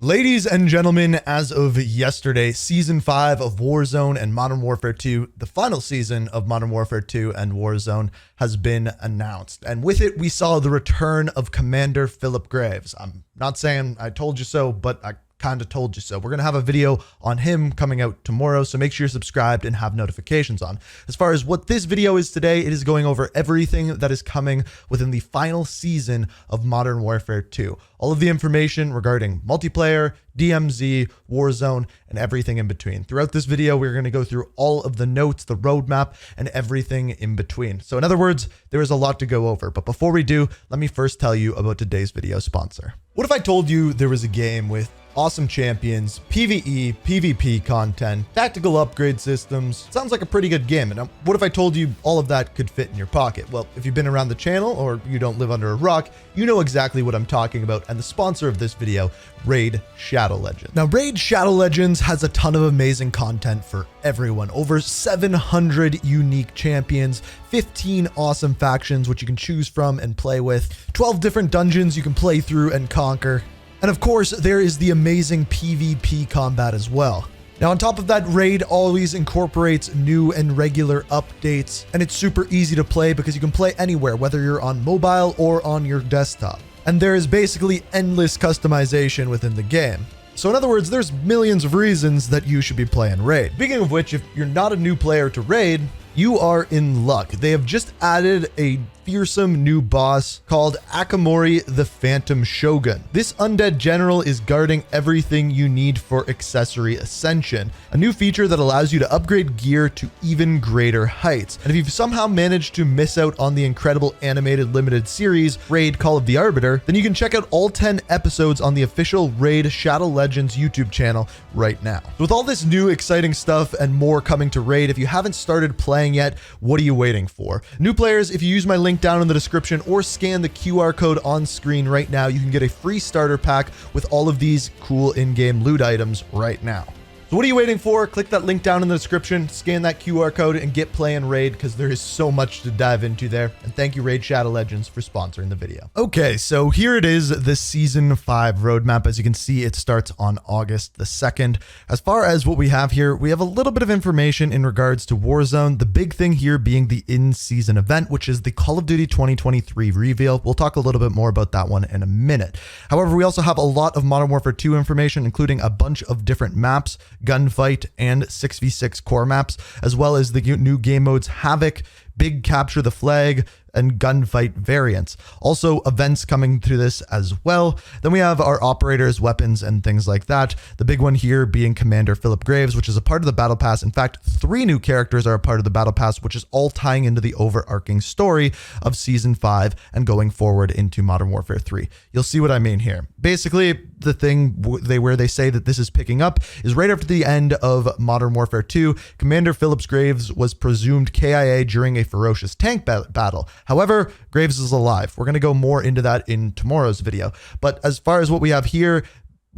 Ladies and gentlemen, as of yesterday, Season 5 of Warzone and Modern Warfare 2, the final season of Modern Warfare 2 and Warzone, has been announced. And with it, we saw the return of Commander Philip Graves. I'm not saying I told you so, but I kind of told you so. We're going to have a video on him coming out tomorrow, so make sure you're subscribed and have notifications on. As far as what this video is today, it is going over everything that is coming within the final season of Modern Warfare 2. All of the information regarding multiplayer, DMZ, Warzone, and everything in between. Throughout this video, we're going to go through all of the notes, the roadmap, and everything in between. So in other words, there is a lot to go over. But before we do, let me first tell you about today's video sponsor. What if I told you there was a game with awesome champions, PvE, PvP content, tactical upgrade systems? Sounds like a pretty good game. And what if I told you all of that could fit in your pocket? Well, if you've been around the channel or you don't live under a rock, you know exactly what I'm talking about. And the sponsor of this video, Raid Shadow Legends. Now, Raid Shadow Legends has a ton of amazing content for everyone. Over 700 unique champions, 15 awesome factions which you can choose from and play with, 12 different dungeons you can play through and conquer. And of course, there is the amazing PvP combat as well. Now, on top of that, Raid always incorporates new and regular updates, and it's super easy to play because you can play anywhere, whether you're on mobile or on your desktop. And there is basically endless customization within the game. So in other words, there's millions of reasons that you should be playing Raid. Speaking of which, if you're not a new player to Raid, you are in luck. They have just added a fearsome new boss called Akamori the Phantom Shogun. This undead general is guarding everything you need for accessory ascension, a new feature that allows you to upgrade gear to even greater heights. And if you've somehow managed to miss out on the incredible animated limited series Raid Call of the Arbiter, then you can check out all 10 episodes on the official Raid Shadow Legends YouTube channel right now. With all this new exciting stuff and more coming to Raid, if you haven't started playing yet, what are you waiting for? New players, if you use my link down in the description or scan the QR code on screen right now, you can get a free starter pack with all of these cool in-game loot items right now. So what are you waiting for? Click that link down in the description, scan that QR code, and get playing Raid because there is so much to dive into there. And thank you, Raid Shadow Legends, for sponsoring the video. Okay, so here it is, the Season 5 roadmap. As you can see, it starts on August the 2nd. As far as what we have here, we have a little bit of information in regards to Warzone. The big thing here being the in-season event, which is the Call of Duty 2023 reveal. We'll talk a little bit more about that one in a minute. However, we also have a lot of Modern Warfare 2 information, including a bunch of different maps, gunfight, and 6v6 core maps, as well as the new game modes Havoc, Big Capture the Flag, and gunfight variants. Also events coming through this as well. Then we have our operators, weapons, and things like that. The big one here being Commander Philip Graves, which is a part of the battle pass. In fact, 3 new characters are a part of the battle pass, which is all tying into the overarching story of Season 5 and going forward into Modern Warfare 3. You'll see what I mean here. Basically, the thing where they say that this is picking up is right after the end of Modern Warfare 2, Commander Philip Graves was presumed KIA during a ferocious tank battle. However, Graves is alive. We're going to go more into that in tomorrow's video. But as far as what we have here,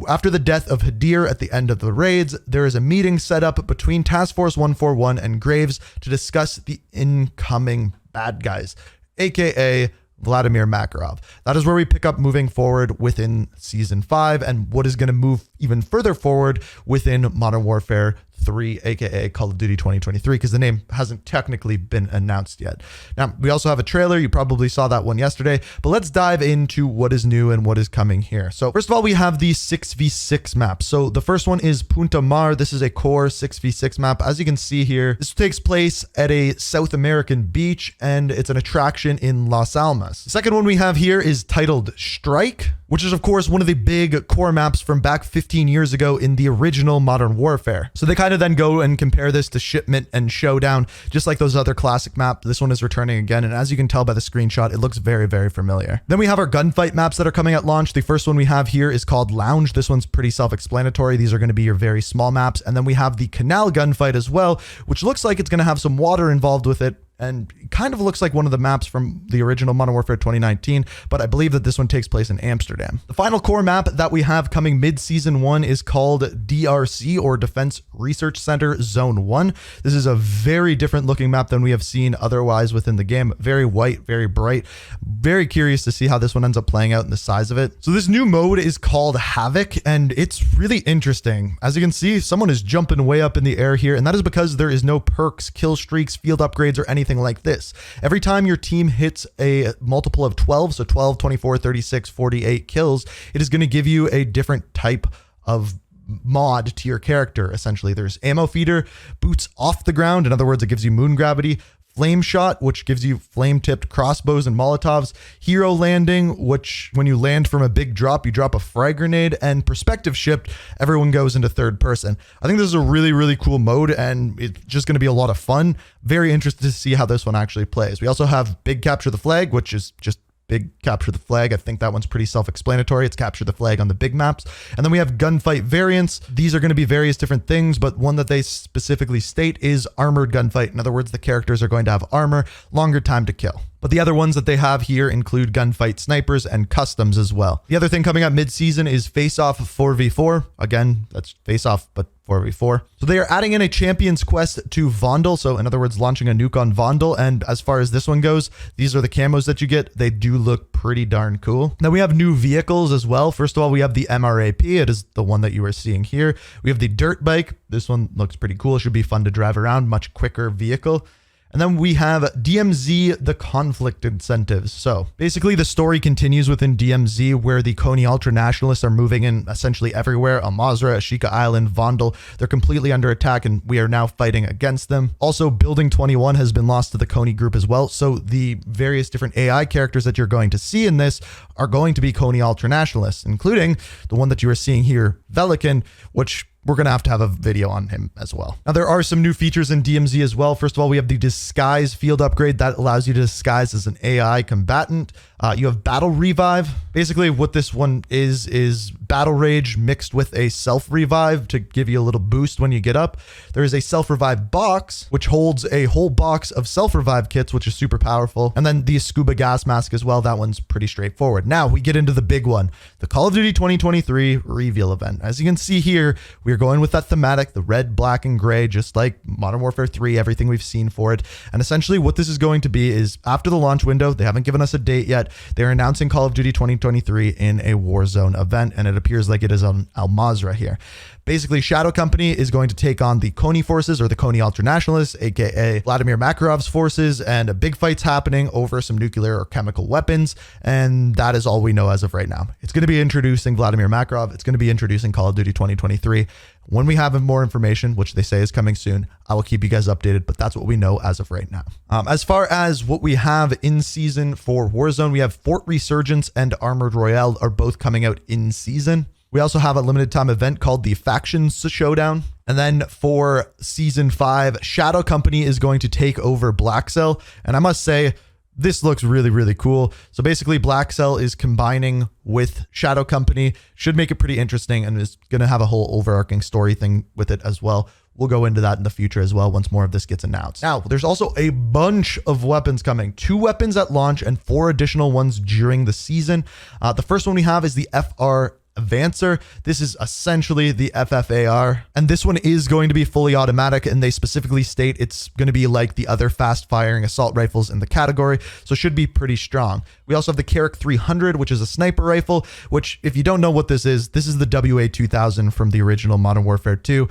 after the death of Hadir at the end of the raids, there is a meeting set up between Task Force 141 and Graves to discuss the incoming bad guys, aka Vladimir Makarov. That is where we pick up moving forward within Season 5 and what is going to move even further forward within Modern Warfare 3, aka Call of Duty 2023, because the name hasn't technically been announced yet. Now, we also have a trailer. You probably saw that one yesterday, but let's dive into what is new and what is coming here. So first of all, we have the 6v6 map. So the first one is Punta Mar. This is a core 6v6 map. As you can see here, this takes place at a South American beach, and it's an attraction in Las Almas. The second one we have here is titled Strike, which is of course one of the big core maps from back 15 years ago in the original Modern Warfare. So they kind of then go and compare this to Shipment and Showdown, just like those other classic maps. This one is returning again, and as you can tell by the screenshot, it looks very, very familiar. Then we have our gunfight maps that are coming at launch. The first one we have here is called Lounge. This one's pretty self-explanatory. These are going to be your very small maps. And then we have the Canal gunfight as well, which looks like it's going to have some water involved with it. and kind of looks like one of the maps from the original Modern Warfare 2019, but I believe that this one takes place in Amsterdam. The final core map that we have coming mid-season 1 is called DRC, or Defense Research Center Zone 1. This is a very different looking map than we have seen otherwise within the game. Very white, very bright. Very curious to see how this one ends up playing out and the size of it. So this new mode is called Havoc, and it's really interesting. As you can see, someone is jumping way up in the air here, and that is because there is no perks, kill streaks, field upgrades, or anything like this. Every time your team hits a multiple of 12, so 12, 24, 36, 48 kills, it is going to give you a different type of mod to your character. Essentially, there's ammo feeder, boots off the ground. In other words, it gives you moon gravity. Flame shot, which gives you flame tipped crossbows and molotovs. Hero landing, which when you land from a big drop, you drop a frag grenade. And perspective shift, everyone goes into third person. I think this is a really, really cool mode, and it's just going to be a lot of fun. Very interested to see how this one actually plays. We also have big capture the flag, which is just big capture the flag. I think that one's pretty self-explanatory. It's capture the flag on the big maps. And then we have gunfight variants. These are going to be various different things, but one that they specifically state is armored gunfight. In other words, the characters are going to have armor, longer time to kill. But the other ones that they have here include gunfight snipers and customs as well. The other thing coming up mid-season is face-off 4v4. Again, that's face-off, but 4v4. So they are adding in a Champion's Quest to Vondel. So in other words, launching a nuke on Vondel. And as far as this one goes, these are the camos that you get. They do look pretty darn cool. Now we have new vehicles as well. First of all, we have the MRAP. It is the one that you are seeing here. We have the dirt bike. This one looks pretty cool. It should be fun to drive around. Much quicker vehicle. And then we have DMZ, the conflict incentives. So basically the story continues within DMZ, where the Coney ultra-nationalists are moving in essentially everywhere. Al Mazrah, Ashika Island, Vondel, they're completely under attack, and we are now fighting against them. Also, Building 21 has been lost to the Coney group as well. So the various different AI characters that you're going to see in this are going to be Coney ultra-nationalists, including the one that you are seeing here, Velikan, which we're going to have a video on him as well. Now, there are some new features in DMZ as well. First of all, we have the disguise field upgrade that allows you to disguise as an AI combatant. You have battle revive. Basically, what this one is battle rage mixed with a self revive to give you a little boost when you get up. There is a self revive box, which holds a whole box of self revive kits, which is super powerful. And then the scuba gas mask as well. That one's pretty straightforward. Now we get into the big one, the Call of Duty 2023 reveal event. As you can see here, we're going with that thematic, the red, black, and gray, just like Modern Warfare 3, everything we've seen for it. And essentially what this is going to be is after the launch window, they haven't given us a date yet. They're announcing Call of Duty 2023 in a Warzone event, and it appears like it is on Al Mazrah here. Basically, Shadow Company is going to take on the Coney forces, or the Coney ultra-nationalists, aka Vladimir Makarov's forces, and a big fight's happening over some nuclear or chemical weapons, and that is all we know as of right now. It's going to be introducing Vladimir Makarov. It's going to be introducing Call of Duty 2023. When we have more information, which they say is coming soon, I will keep you guys updated, but that's what we know as of right now. As far as what we have in season for Warzone, we have Fort Resurgence and Armored Royale are both coming out in season. We also have a limited time event called the Factions Showdown. And then for season 5, Shadow Company is going to take over Black Cell. And I must say, this looks really, really cool. So basically, Black Cell is combining with Shadow Company. Should make it pretty interesting, and is going to have a whole overarching story thing with it as well. We'll go into that in the future as well once more of this gets announced. Now, there's also a bunch of weapons coming. 2 weapons at launch and 4 additional ones during the season. The first one we have is the FR Avancer. This is essentially the FFAR, and this one is going to be fully automatic, and they specifically state it's going to be like the other fast firing assault rifles in the category, so should be pretty strong. We also have the Carrick 300, which is a sniper rifle, which if you don't know what this is the WA-2000 from the original Modern Warfare 2.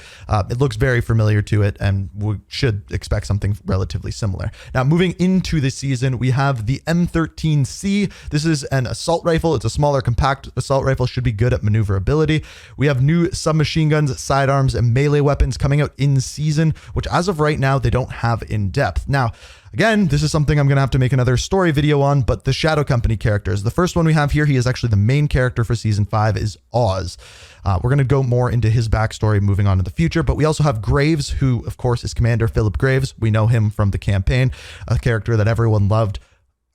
It looks very familiar to it, and we should expect something relatively similar. Now, moving into the season, we have the M13C. This is an assault rifle. It's a smaller, compact assault rifle, should be good at maneuverability. We have new submachine guns, sidearms, and melee weapons coming out in season, which as of right now, they don't have in depth. Now, again, this is something I'm going to have to make another story video on, but the Shadow Company characters. The first one we have here, he is actually the main character for season 5, is Oz. We're going to go more into his backstory moving on in the future, but we also have Graves, who of course is Commander Philip Graves. We know him from the campaign, a character that everyone loved.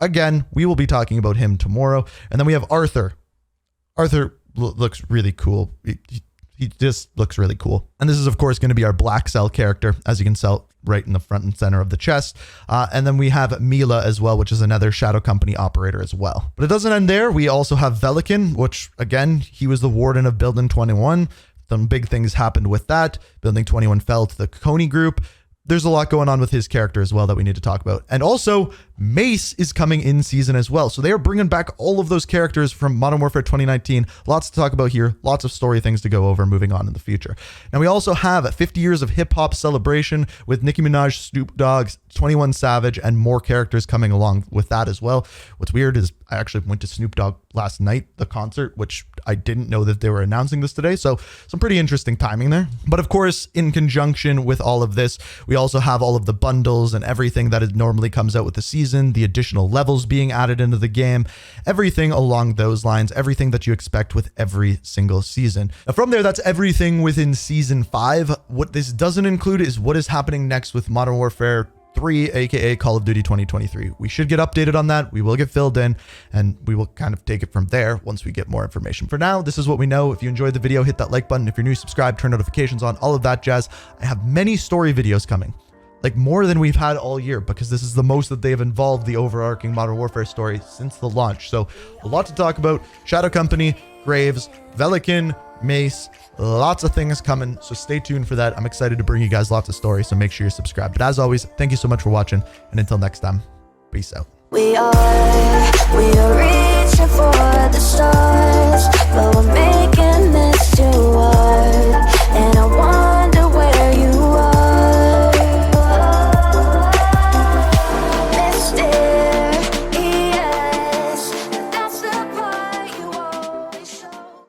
Again, we will be talking about him tomorrow. And then we have Arthur. Arthur looks really cool. He just looks really cool. And this is, of course, going to be our Black Cell character. As you can right in the front and center of the chest. And then we have Mila as well, which is another Shadow Company operator as well. But it doesn't end there. We also have Velikin, which again, he was the warden of Building 21. Some big things happened with that. Building 21 fell to the Coney group. There's a lot going on with his character as well that we need to talk about. And also, Mace is coming in season as well. So they are bringing back all of those characters from Modern Warfare 2019. Lots to talk about here. Lots of story things to go over moving on in the future. Now, we also have 50 years of hip hop celebration with Nicki Minaj, Snoop Dogg, 21 Savage, and more characters coming along with that as well. What's weird is I actually went to Snoop Dogg last night, the concert, which I didn't know that they were announcing this today. So some pretty interesting timing there. But of course, in conjunction with all of this, we also have all of the bundles and everything that it normally comes out with the season, the additional levels being added into the game, everything along those lines, everything that you expect with every single season. Now from there, that's everything within season 5. What this doesn't include is what is happening next with Modern Warfare 3, aka Call of Duty 2023. We should get updated on that. We will get filled in and we will kind of take it from there once we get more information. For now, this is what we know. If you enjoyed the video, hit that like button. If you're new, subscribe, turn notifications on, all of that jazz. I have many story videos coming, like more than we've had all year, because this is the most that they've involved the overarching Modern Warfare story since the launch. So a lot to talk about. Shadow Company, Graves, Velikin, Mace, lots of things coming. So stay tuned for that. I'm excited to bring you guys lots of stories. So make sure you're subscribed. But as always, thank you so much for watching. And until next time, peace out. We are reaching for the stars, but we're making